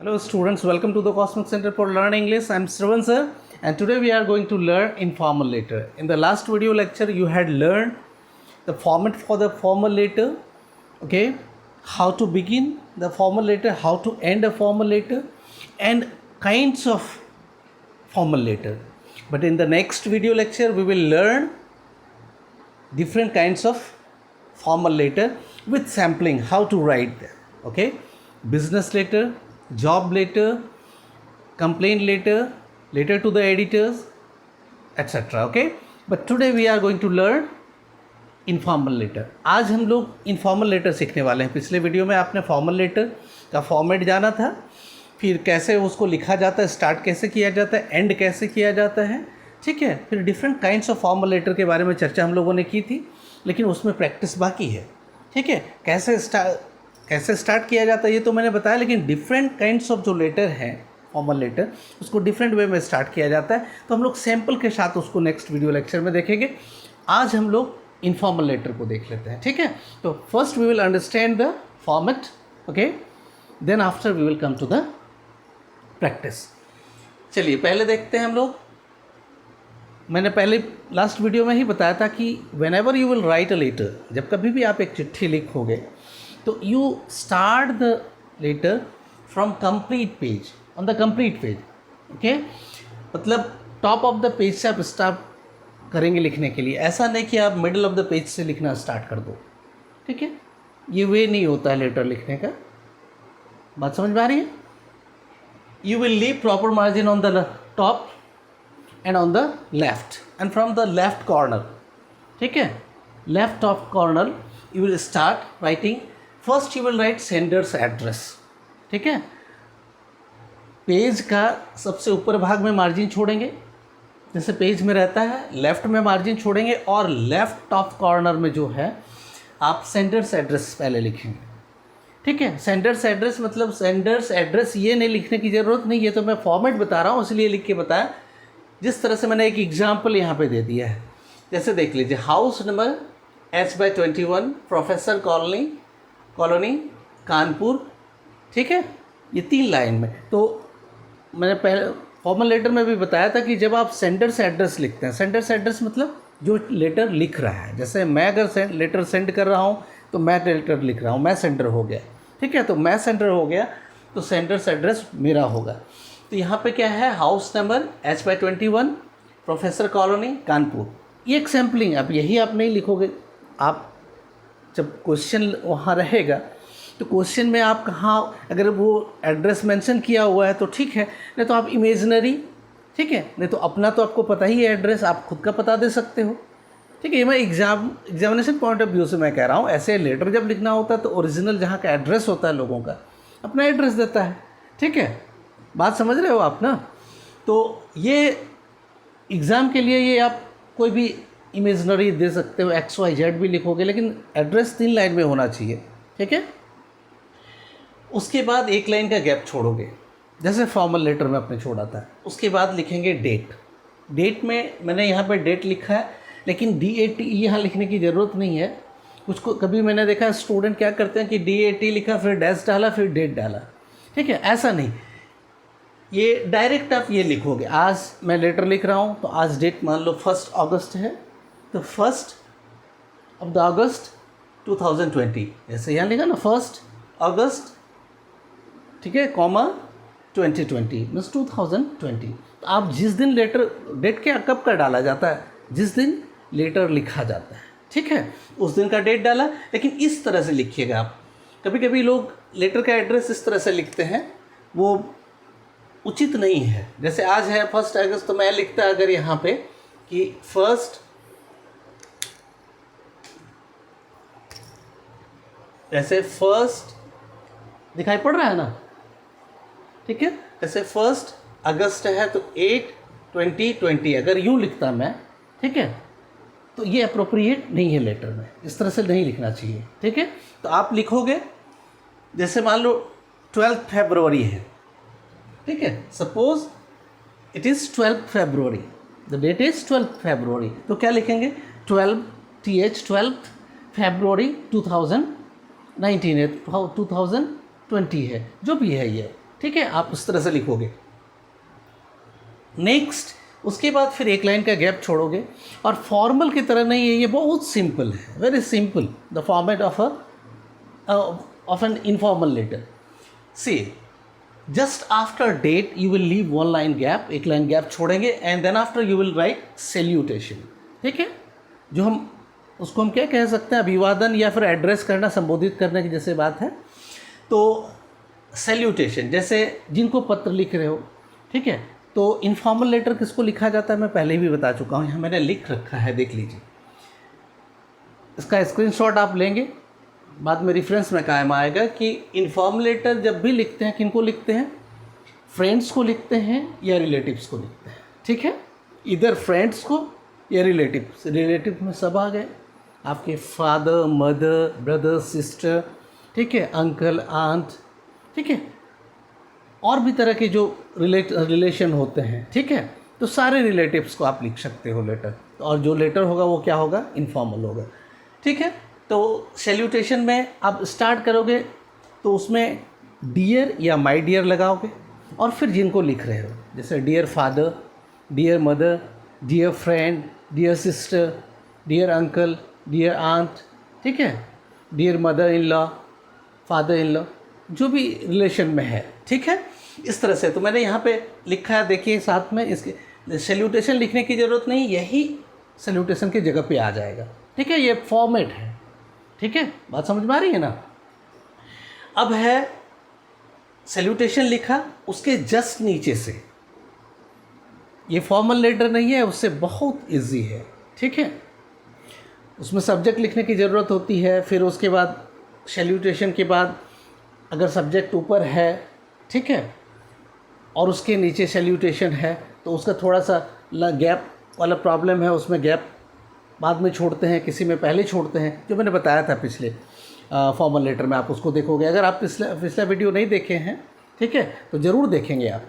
Hello students, welcome to the Cosmic Center for Learn English. I am Shravan sir and today we are going to learn informal letter. In the last video lecture you had learned the format for the formal letter, okay, how to begin the formal letter, how to end a formal letter and kinds of formal letter. But in the next video lecture we will learn different kinds of formal letter with sampling, how to write them, okay, business letter, job letter, complaint letter, letter to the editors, etc. Okay, but today we are going to learn informal letter. आज हम लोग informal letter सीखने वाले हैं. पिछले video में आपने formal letter का फॉर्मेट जाना था, फिर कैसे उसको लिखा जाता है, स्टार्ट कैसे किया जाता है, एंड कैसे किया जाता है, ठीक है. फिर different kinds of formal letter के बारे में चर्चा हम लोगों ने की थी, लेकिन उसमें प्रैक्टिस बाकी है, ठीक है. कैसे स्टार्ट किया जाता है ये तो मैंने बताया, लेकिन डिफरेंट काइंड्स ऑफ जो लेटर हैं फॉर्मल लेटर उसको डिफरेंट वे में स्टार्ट किया जाता है. तो हम लोग सैम्पल के साथ उसको नेक्स्ट वीडियो लेक्चर में देखेंगे. आज हम लोग इनफॉर्मल लेटर को देख लेते हैं, ठीक है. तो first we will understand the format, okay, then after we will come to the practice. चलिए पहले देखते हैं हम लोग. मैंने पहले लास्ट वीडियो में ही बताया था कि whenever you will write a letter, जब कभी भी आप एक चिट्ठी लिखोगे तो you start the letter from complete page, on the complete page, okay. मतलब टॉप ऑफ द पेज से आप स्टार्ट करेंगे लिखने के लिए. ऐसा नहीं कि आप मिडल ऑफ द पेज से लिखना स्टार्ट कर दो, ठीक है. ये वे नहीं होता है लेटर लिखने का. बात समझ में आ रही है. You will leave proper margin on the top and on the left and from the left corner, ठीक है, left top corner you will start writing. First you will right sender's address, ठीक है. पेज का सबसे ऊपर भाग में margin छोड़ेंगे, जैसे पेज में रहता है, लेफ़्ट में मार्जिन छोड़ेंगे और लेफ़्ट टॉप कॉर्नर में जो है आप सेंडर्स एड्रेस पहले लिखेंगे, ठीक है. सेंडर्स एड्रेस मतलब सेंडर्स एड्रेस ये नहीं लिखने की ज़रूरत नहीं, ये तो मैं फॉर्मेट बता रहा हूँ इसलिए लिख के बताया. जिस तरह से मैंने एक एग्जाम्पल यहाँ पे दे दिया है, जैसे देख लीजिए, house number H/21 professor colony Kanpur, ठीक है. ये 3 लाइन में. तो मैंने पहले फॉर्मल लेटर में भी बताया था कि जब आप सेंडर्स एड्रेस लिखते हैं, सेंडर्स एड्रेस मतलब जो लेटर लिख रहा है, जैसे मैं अगर लेटर सेंड कर रहा हूँ तो मैं लेटर लिख रहा हूँ, मैं सेंडर हो गया, ठीक है. तो मैं सेंडर हो गया तो सेंडर्स एड्रेस मेरा होगा. तो यहाँ पे क्या है, house number H/21 professor colony Kanpur. ये एक सैम्पलिंग. अब यही आप नहीं लिखोगे, आप जब क्वेश्चन वहाँ रहेगा तो क्वेश्चन में आप कहाँ, अगर वो एड्रेस मेंशन किया हुआ है तो ठीक है, नहीं तो आप इमेजनरी, ठीक है, नहीं तो अपना तो आपको पता ही है एड्रेस, आप खुद का पता दे सकते हो, ठीक है. ये मैं एग्जामिनेशन पॉइंट ऑफ व्यू से मैं कह रहा हूँ. ऐसे लेटर जब लिखना होता है तो ओरिजिनल जहाँ का एड्रेस होता है लोगों का, अपना एड्रेस देता है, ठीक है. बात समझ रहे हो आप ना. तो ये एग्ज़ाम के लिए ये आप कोई भी इमेजनरी दे सकते हो, XYZ भी लिखोगे, लेकिन एड्रेस 3 लाइन में होना चाहिए, ठीक है. उसके बाद 1 लाइन का गैप छोड़ोगे, जैसे फॉर्मल लेटर में आपने छोड़ा था. उसके बाद लिखेंगे डेट. डेट में मैंने यहाँ पे डेट लिखा है, लेकिन DAT यहाँ लिखने की ज़रूरत नहीं है. कुछ को कभी मैंने देखा स्टूडेंट क्या करते हैं कि DAT लिखा, फिर डैश डाला, फिर डेट डाला, ठीक है. ऐसा नहीं, ये डायरेक्ट आप ये लिखोगे. आज मैं लेटर लिख रहा हूँ तो आज डेट मान लो 1 अगस्त है, तो 1 अगस्त 2020, जैसे यहाँ लिखा ना 1 अगस्त, ठीक है, कॉमा 2020 मीन्स 2020. तो आप जिस दिन लेटर, डेट क्या कब का डाला जाता है, जिस दिन लेटर लिखा जाता है, ठीक है, उस दिन का डेट डाला. लेकिन इस तरह से लिखिएगा आप. कभी कभी लोग लेटर का एड्रेस इस तरह से लिखते हैं, वो उचित नहीं है. जैसे आज है 1 अगस्त, तो मैं लिखता अगर यहाँ पे कि 1 ऐसे 1 दिखाई पड़ रहा है ना, ठीक है. जैसे 1 अगस्त है तो 8/2020 अगर यूँ लिखता मैं, ठीक है, तो ये अप्रोप्रिएट नहीं है लेटर में. इस तरह से नहीं लिखना चाहिए, ठीक है. तो आप लिखोगे, जैसे मान लो 12 फरवरी है, ठीक है, suppose it is 12 February, the that is 12 फरवरी. तो क्या लिखेंगे, 12 फरवरी 2019 है, 2020 है, जो भी है ये, ठीक है, आप उस तरह से लिखोगे। नेक्स्ट, उसके बाद फिर एक लाइन का गैप छोड़ोगे, और फॉर्मल की तरह नहीं है, ये बहुत सिंपल है, very simple, the format of an informal letter. See, just after date you will leave one line gap, एक लाइन गैप छोड़ेंगे, and then after you will write salutation. ठीक है, जो हम उसको हम क्या कह सकते हैं, अभिवादन या फिर एड्रेस करना, संबोधित करने की जैसे बात है। तो सैल्यूटेशन, जैसे जिनको पत्र लिख रहे हो, ठीक है, तो इनफॉर्मल लेटर किसको लिखा जाता है मैं पहले भी बता चुका हूँ, यहाँ मैंने लिख रखा है, देख लीजिए। इसका स्क्रीनशॉट आप लेंगे, बाद में रेफरेंस में कायम आएगा कि इनफॉर्मल लेटर जब भी लिखते हैं, किनको लिखते हैं, फ्रेंड्स को लिखते हैं या रिलेटिव्स को लिखते हैं। ठीक है, इधर फ्रेंड्स को या रिलेटिव्स, रिलेटिव में सब आ गए, आपके फादर, मदर, ब्रदर, सिस्टर, ठीक है, अंकल, आंट, ठीक है, और भी तरह के जो रिलेशन होते हैं। ठीक है, तो सारे रिलेटिव्स को आप लिख सकते हो लेटर, और जो लेटर होगा वो क्या होगा, इनफॉर्मल होगा। ठीक है, तो सैल्यूटेशन में आप स्टार्ट करोगे तो उसमें डियर या माय डियर लगाओगे, और फिर जिनको लिख रहे हो, जैसे dear father, dear mother, dear friend, dear sister, dear uncle, dear aunt, ठीक है, dear mother in law, father in law, जो भी रिलेशन में है। ठीक है, इस तरह से। तो मैंने यहाँ पे लिखा है, देखिए साथ में, इसके सैल्यूटेशन लिखने की ज़रूरत नहीं, यही सैल्यूटेशन की जगह पे आ जाएगा। ठीक है, ये फॉर्मेट है। ठीक है, बात समझ में आ रही है ना। अब है सैल्यूटेशन लिखा, उसके जस्ट नीचे से, ये फॉर्मल लेटर नहीं है, उससे बहुत इजी है। ठीक है, उसमें सब्जेक्ट लिखने की ज़रूरत होती है, फिर उसके बाद सैल्यूटेशन के बाद अगर सब्जेक्ट ऊपर है, ठीक है, और उसके नीचे सैल्यूटेशन है, तो उसका थोड़ा सा गैप वाला प्रॉब्लम है, उसमें गैप बाद में छोड़ते हैं, किसी में पहले छोड़ते हैं, जो मैंने बताया था पिछले फॉर्मल लेटर में, आप उसको देखोगे। अगर आप पिछला वीडियो नहीं देखे हैं, ठीक है, तो ज़रूर देखेंगे आप,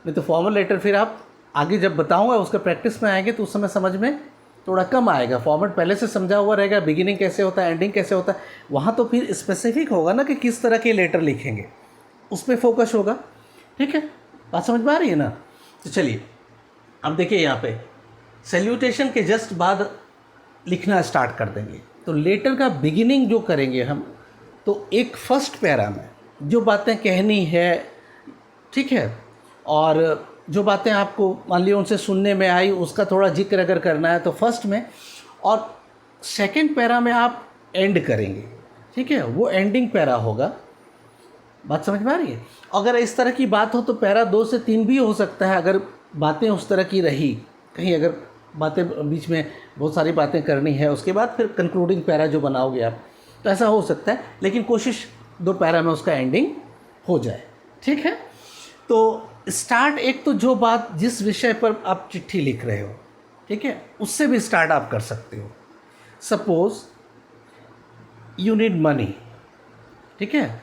नहीं तो फॉर्मल लेटर फिर आप आगे जब बताऊंगा उसका प्रैक्टिस में आएंगे तो उस समय समझ में थोड़ा कम आएगा। फॉर्मेट पहले से समझा हुआ रहेगा, बिगिनिंग कैसे होता है, एंडिंग कैसे होता है, वहाँ तो फिर स्पेसिफिक होगा ना कि किस तरह के लेटर लिखेंगे, उस पर फोकस होगा। ठीक है, बात समझ में आ रही है ना। तो चलिए अब देखिए, यहाँ पे सैल्यूटेशन के जस्ट बाद लिखना स्टार्ट कर देंगे। तो लेटर का बिगिनिंग जो करेंगे हम, तो एक फर्स्ट पैरा में जो बातें कहनी है, ठीक है, और जो बातें आपको मान लिया उनसे सुनने में आई, उसका थोड़ा जिक्र अगर करना है तो फर्स्ट में, और सेकंड पैरा में आप एंड करेंगे। ठीक है, वो एंडिंग पैरा होगा। बात समझ में आ रही है। अगर इस तरह की बात हो तो पैरा 2 से 3 भी हो सकता है, अगर बातें उस तरह की रही, कहीं अगर बातें बीच में बहुत सारी बातें करनी है, उसके बाद फिर कंक्लूडिंग पैरा जो बनाओगे आप, तो ऐसा हो सकता है, लेकिन कोशिश 2 पैरा में उसका एंडिंग हो जाए। ठीक है, तो स्टार्ट, एक तो जो बात जिस विषय पर आप चिट्ठी लिख रहे हो, ठीक है, उससे भी स्टार्ट आप कर सकते हो। सपोज यू नीड मनी, ठीक है,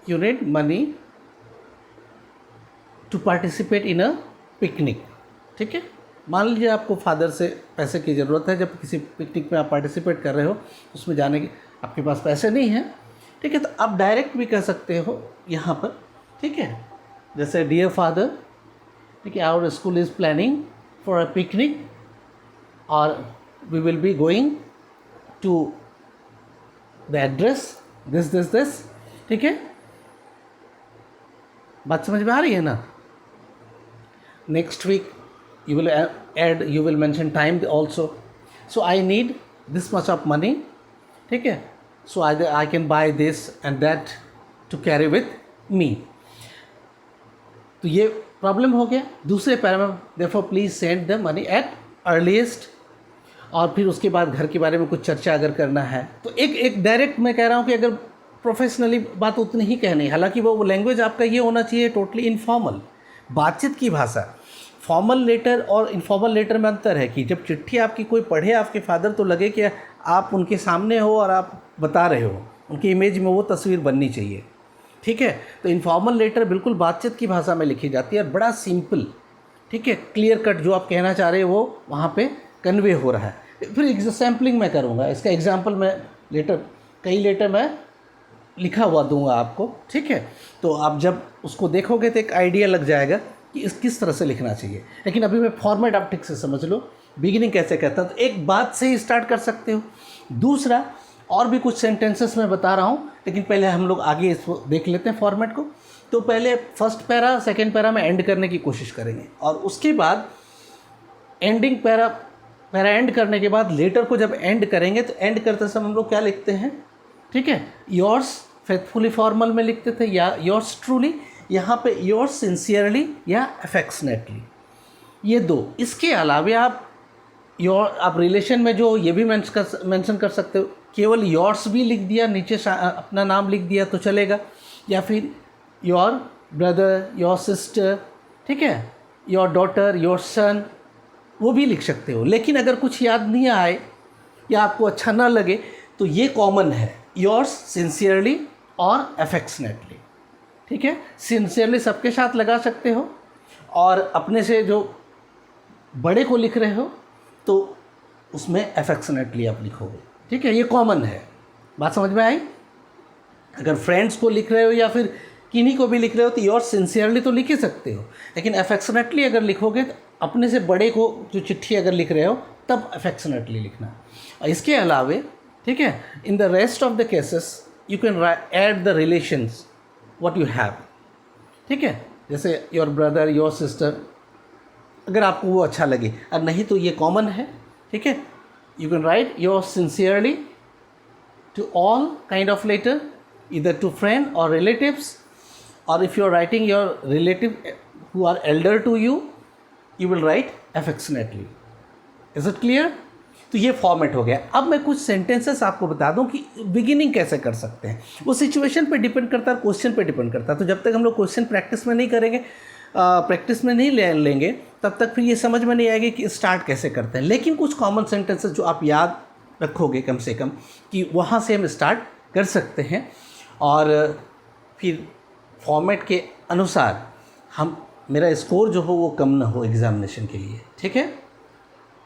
you need money to participate in a picnic. ठीक है, मान लीजिए आपको फादर से पैसे की ज़रूरत है, जब किसी पिकनिक में आप पार्टिसिपेट कर रहे हो, उसमें जाने की आपके पास पैसे नहीं हैं। ठीक है, तो आप डायरेक्ट भी कह सकते हो यहाँ पर। ठीक है, जैसे डियर फादर, ठीक है, our school is planning for a picnic और we will be going to the address this. ठीक है, बात समझ में आ रही है ना। Next week you will add, you will mention time also. So I need this much of money, ठीक है, so I can buy this and that to carry with me. तो ये प्रॉब्लम हो गया। दूसरे पैरा में therefore please send the money at earliest, और फिर उसके बाद घर के बारे में कुछ चर्चा अगर करना है तो एक डायरेक्ट मैं कह रहा हूँ कि अगर प्रोफेशनली बात उतनी ही कहनी, हालांकि वो लैंग्वेज आपका ये होना चाहिए टोटली इनफॉर्मल, बातचीत की भाषा। फॉर्मल लेटर और इनफॉर्मल लेटर में अंतर है कि जब चिट्ठी आपकी कोई पढ़े आपके फादर, तो लगे कि आप उनके सामने हो और आप बता रहे हो, उनकी इमेज में वो तस्वीर बननी चाहिए। ठीक है, तो इनफॉर्मल लेटर बिल्कुल बातचीत की भाषा में लिखी जाती है और बड़ा सिंपल, ठीक है, क्लियर कट जो आप कहना चाह रहे हो वो वहाँ पे कन्वे हो रहा है। फिर सैम्पलिंग मैं करूँगा, इसका एग्जाम्पल मैं लेटर, कई लेटर मैं लिखा हुआ दूंगा आपको, ठीक है। तो आप जब उसको देखोगे तो एक आइडिया लग जाएगा कि इस किस तरह से लिखना चाहिए। लेकिन अभी मैं फॉर्मेट आप ठीक से समझ लो, बिगिनिंग कैसे कहता हूँ। तो एक बात से ही स्टार्ट कर सकते हो। दूसरा, और भी कुछ सेंटेंसेस मैं बता रहा हूँ, लेकिन पहले हम लोग आगे इसको देख लेते हैं फॉर्मेट को। तो पहले फर्स्ट पैरा सेकेंड पैरा में एंड करने की कोशिश करेंगे, और उसके बाद एंडिंग पैरा एंड करने के बाद लेटर को जब एंड करेंगे तो एंड करते समय हम लोग क्या लिखते हैं, ठीक है। योर्स फेथफुली फॉर्मल में लिखते थे, या योर्स ट्रूली, यहाँ पे योर्स सिंसियरली या अफेक्शनेटली, ये दो। इसके अलावा आप रिलेशन में जो ये भी मेंशन कर सकते हो, केवल योर्स भी लिख दिया, नीचे अपना नाम लिख दिया तो चलेगा, या फिर योर ब्रदर, योर सिस्टर, ठीक है, योर डॉटर, योर सन, वो भी लिख सकते हो। लेकिन अगर कुछ याद नहीं आए या आपको अच्छा ना लगे तो ये कॉमन है, योर्स सिंसियरली और अफेक्शनेटली, ठीक है। सिंसियरली सबके साथ लगा सकते हो, और अपने से जो बड़े को लिख रहे हो तो उसमें अफेक्शनेटली आप लिखोगे, ठीक है। ये कॉमन है, बात समझ में आई। अगर फ्रेंड्स को लिख रहे हो या फिर किन्हीं को भी लिख रहे हो तो योर सिंसियरली तो लिख ही सकते हो, लेकिन अफेक्शनेटली अगर लिखोगे तो अपने से बड़े को जो चिट्ठी अगर लिख रहे हो तब अफेक्शनेटली लिखना। और इसके अलावे, ठीक है, in the rest of the cases you can add the relations what you have, ठीक है, जैसे योर ब्रदर, योर सिस्टर, अगर आपको वो अच्छा लगे। और नहीं तो ये कॉमन है, ठीक है। You can write your sincerely to all kind of letter, either to friend or relatives, or if you are writing your relative who are elder to you, you will write affectionately. Is it clear? तो ये format हो गया। अब मैं कुछ sentences आपको बता दूं कि बिगिनिंग कैसे कर सकते हैं। वो सिचुएशन पे डिपेंड करता है, क्वेश्चन पे डिपेंड करता है। तो जब तक हम लोग क्वेश्चन प्रैक्टिस में नहीं करेंगे, प्रैक्टिस में नहीं लेंगे, तब तक फिर ये समझ में नहीं आएगी कि स्टार्ट कैसे करते हैं। लेकिन कुछ कॉमन सेंटेंसेस जो आप याद रखोगे कम से कम, कि वहाँ से हम स्टार्ट कर सकते हैं, और फिर फॉर्मेट के अनुसार मेरा स्कोर जो हो वो कम ना हो एग्ज़ामिनेशन के लिए, ठीक है।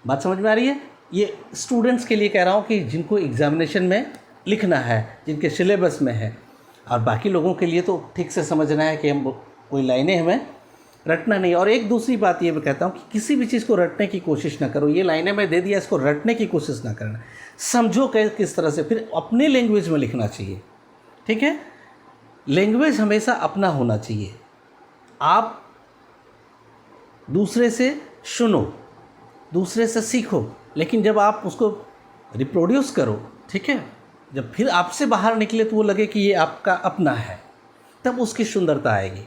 बात समझ में आ रही है। ये स्टूडेंट्स के लिए कह रहा हूँ कि जिनको एग्ज़ामिनेशन में लिखना है, जिनके सिलेबस में है, और बाकी लोगों के लिए तो ठीक से समझना है कि हम कोई लाइनें हमें रटना नहीं। और एक दूसरी बात ये मैं कहता हूँ कि किसी भी चीज़ को रटने की कोशिश ना करो। ये लाइनें मैं दे दिया, इसको रटने की कोशिश ना करना, समझो किस तरह से, फिर अपने लैंग्वेज में लिखना चाहिए, ठीक है। लैंग्वेज हमेशा अपना होना चाहिए। आप दूसरे से सुनो, दूसरे से सीखो, लेकिन जब आप उसको रिप्रोड्यूस करो, ठीक है, जब फिर आपसे बाहर निकले तो वो लगे कि ये आपका अपना है, तब उसकी सुंदरता आएगी,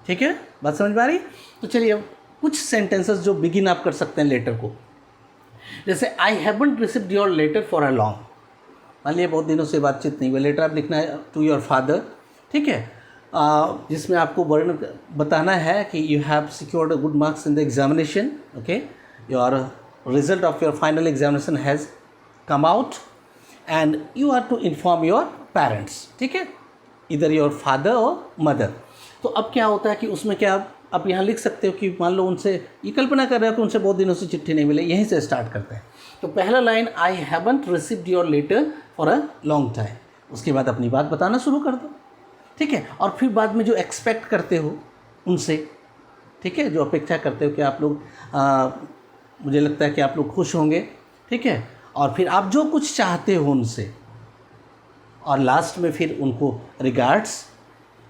ठीक है। बात समझ में आ रही। तो चलिए अब कुछ सेंटेंसेस जो बिगिन आप कर सकते हैं लेटर को, जैसे I haven't received your letter for a long. मान लिया बहुत दिनों से बातचीत नहीं हुई, लेटर आप लिखना है टू योर फादर, ठीक है, जिसमें आपको वर्णन बताना है कि you have secured good marks in the examination, okay, your result of your final examination has come out and you are to inform your parents, ठीक है, इधर योर फादर और मदर। तो अब क्या होता है कि उसमें क्या आप यहाँ लिख सकते हो कि मान लो उनसे, ये कल्पना कर रहे हो कि उनसे बहुत दिनों से चिट्ठी नहीं मिले, यहीं से स्टार्ट करते हैं। तो पहला line I haven't received your letter for a long time, उसके बाद अपनी बात बताना शुरू कर दो, ठीक है। और फिर बाद में जो एक्सपेक्ट करते हो उनसे, ठीक है, जो अपेक्षा करते हो कि आप लोग, मुझे लगता है कि आप लोग खुश होंगे, ठीक है, और फिर आप जो कुछ चाहते हो उनसे, और लास्ट में फिर उनको रिगार्ड्स,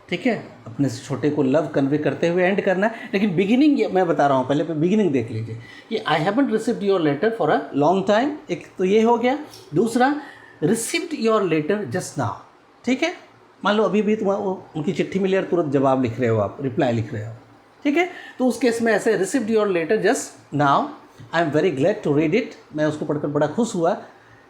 ठीक है, अपने से छोटे को लव कन्वे करते हुए एंड करना है। लेकिन बिगिनिंग मैं बता रहा हूँ, पहले बिगिनिंग देख लीजिए कि I haven't received your letter for a long time, एक तो ये हो गया। दूसरा, received your letter just now, ठीक है, मान लो अभी भी उनकी चिट्ठी मिली और तुरंत जवाब लिख रहे हो, आप रिप्लाई लिख रहे हो, ठीक है। तो उस केस में ऐसे received your letter just now, I am very glad to read it, मैं उसको पढ़कर बड़ा खुश हुआ,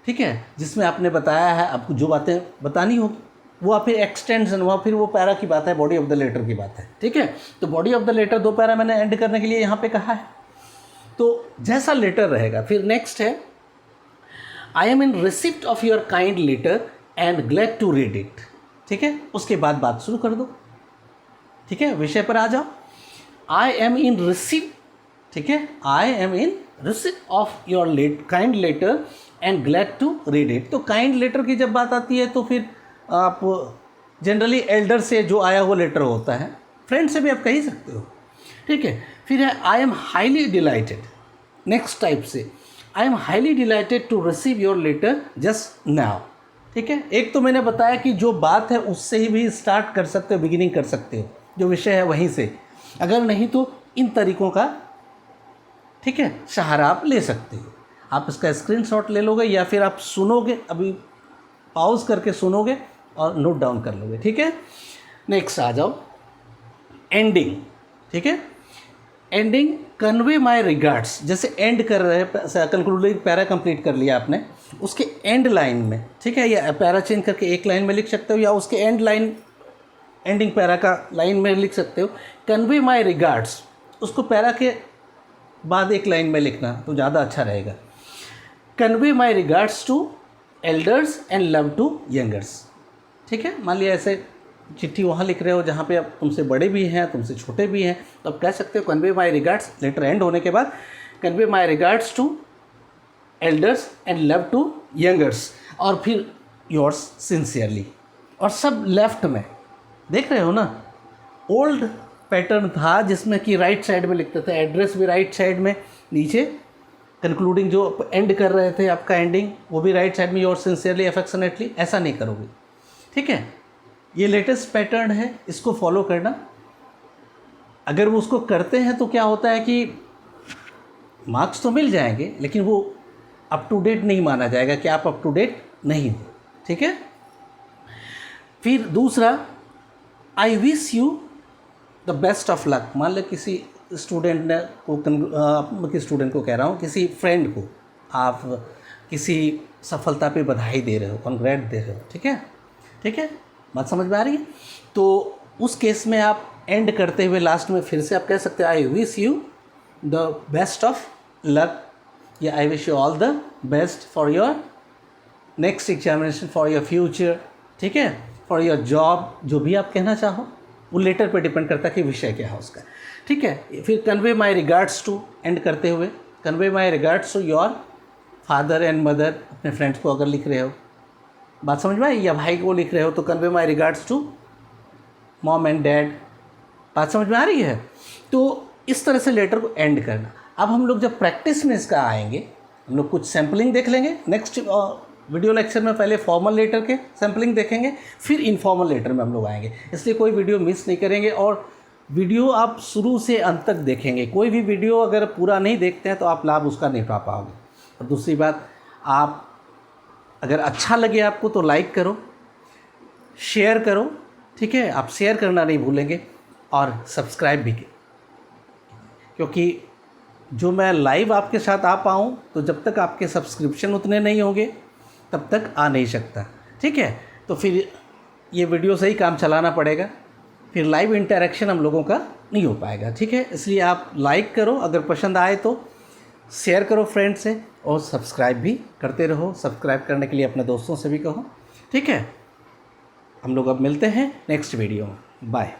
ठीक है, जिसमें आपने बताया है, आपको जो बातें बतानी होगी वो आप फिर एक्सटेंशन, वहाँ फिर वो पैरा की बात है, बॉडी ऑफ द लेटर की बात है, ठीक है। तो body of the letter 2 para मैंने एंड करने के लिए यहाँ पे कहा है, तो जैसा लेटर रहेगा। फिर नेक्स्ट है I am in receipt of your kind letter and glad to read it, ठीक है। उसके बाद बात शुरू कर दो, ठीक है, विषय पर आ जाओ। आई एम इन रिसिप्ट, ठीक है, I am in receipt of your kind letter and glad to read it. तो काइंड लेटर की जब बात आती है तो फिर आप जनरली एल्डर से जो आया हुआ लेटर होता है, फ्रेंड से भी आप कह ही सकते हो, ठीक है। फिर है I am highly delighted, next type से I am highly delighted to receive your letter just now, ठीक है। एक तो मैंने बताया कि जो बात है उससे ही भी स्टार्ट कर सकते हो, बिगिनिंग कर सकते हो, जो विषय है वहीं से, अगर नहीं तो इन तरीक़ों का, ठीक है, सहारा आप ले सकते हो। आप इसका स्क्रीनशॉट ले लोगे या फिर आप सुनोगे, अभी पॉज करके सुनोगे और नोट डाउन कर लोगे, ठीक है। नेक्स्ट आ जाओ, एंडिंग, ठीक है। एंडिंग, कन्वे माई रिगार्ड्स, जैसे एंड कर रहे हैं, कंक्लूडिंग पैरा कंप्लीट कर लिया आपने, उसके एंड लाइन में, ठीक है, या पैरा चेंज करके एक लाइन में लिख सकते हो या उसके एंड लाइन, एंडिंग पैरा का लाइन में लिख सकते हो। कन्वे माई रिगार्ड्स, उसको पैरा के बाद एक लाइन में लिखना तो ज़्यादा अच्छा रहेगा। Convey my regards to elders and love to youngers, ठीक है। मान लिया ऐसे चिट्ठी वहाँ लिख रहे हो जहाँ पे आप तुमसे बड़े भी हैं, तुमसे छोटे भी हैं, तो आप कह सकते हो convey my regards, letter end होने के बाद convey my regards to elders and love to youngers, और फिर योर्स सिंसियरली। और सब लेफ्ट में देख रहे हो ना, ओल्ड पैटर्न था जिसमें कि राइट साइड में लिखते थे, एड्रेस भी राइट साइड में, नीचे कंक्लूडिंग जो एंड कर रहे थे आपका एंडिंग वो भी राइट साइड में, योर सिंसियरली अफेक्शनेटली, ऐसा नहीं करोगे, ठीक है। ये लेटेस्ट पैटर्न है, इसको फॉलो करना। अगर वो उसको करते हैं तो क्या होता है कि मार्क्स तो मिल जाएंगे लेकिन वो अप टू डेट नहीं माना जाएगा कि आप अप टू डेट नहीं हो, ठीक है। फिर दूसरा, आई wish you the best of luck. मान लो किसी स्टूडेंट ने किसी स्टूडेंट को कह रहा हूँ, किसी फ्रेंड को आप किसी सफलता पे बधाई दे रहे हो, कॉन्ग्रेट दे रहे हो, ठीक है, ठीक है, बात समझ में आ रही है। तो उस केस में आप एंड करते हुए लास्ट में फिर से आप कह सकते हो I wish you the best of luck, या I wish you all the best for your next examination, for your future, ठीक है, फॉर योर जॉब, जो भी आप कहना चाहो वो लेटर पे डिपेंड करता है कि विषय क्या है उसका, ठीक है। फिर convey my regards to, end करते हुए convey my regards to your father and mother, अपने फ्रेंड्स को अगर लिख रहे हो, बात समझ में आई, या भाई को लिख रहे हो तो convey my regards to mom and dad, बात समझ में आ रही है। तो इस तरह से लेटर को एंड करना। अब हम लोग जब प्रैक्टिस में इसका आएंगे, हम लोग कुछ सैम्पलिंग देख लेंगे नेक्स्ट वीडियो लेक्चर में। पहले फॉर्मल लेटर के सैम्पलिंग देखेंगे, फिर इनफॉर्मल लेटर में हम लोग आएंगे, इसलिए कोई वीडियो मिस नहीं करेंगे और वीडियो आप शुरू से अंत तक देखेंगे। कोई भी वीडियो अगर पूरा नहीं देखते हैं तो आप लाभ उसका नहीं पा पाओगे। और दूसरी बात, आप अगर अच्छा लगे आपको तो लाइक करो, शेयर करो, ठीक है, आप शेयर करना नहीं भूलेंगे, और सब्सक्राइब भी करें, क्योंकि जो मैं लाइव आपके साथ आ पाऊँ तो जब तक आपके सब्सक्रिप्शन उतने नहीं होंगे तब तक आ नहीं सकता, ठीक है। तो फिर ये वीडियो से ही काम चलाना पड़ेगा, फिर लाइव इंटरेक्शन हम लोगों का नहीं हो पाएगा, ठीक है। इसलिए आप लाइक करो, अगर पसंद आए तो शेयर करो फ्रेंड से, और सब्सक्राइब भी करते रहो। सब्सक्राइब करने के लिए अपने दोस्तों से भी कहो, ठीक है। हम लोग अब मिलते हैं नेक्स्ट वीडियो में, बाय।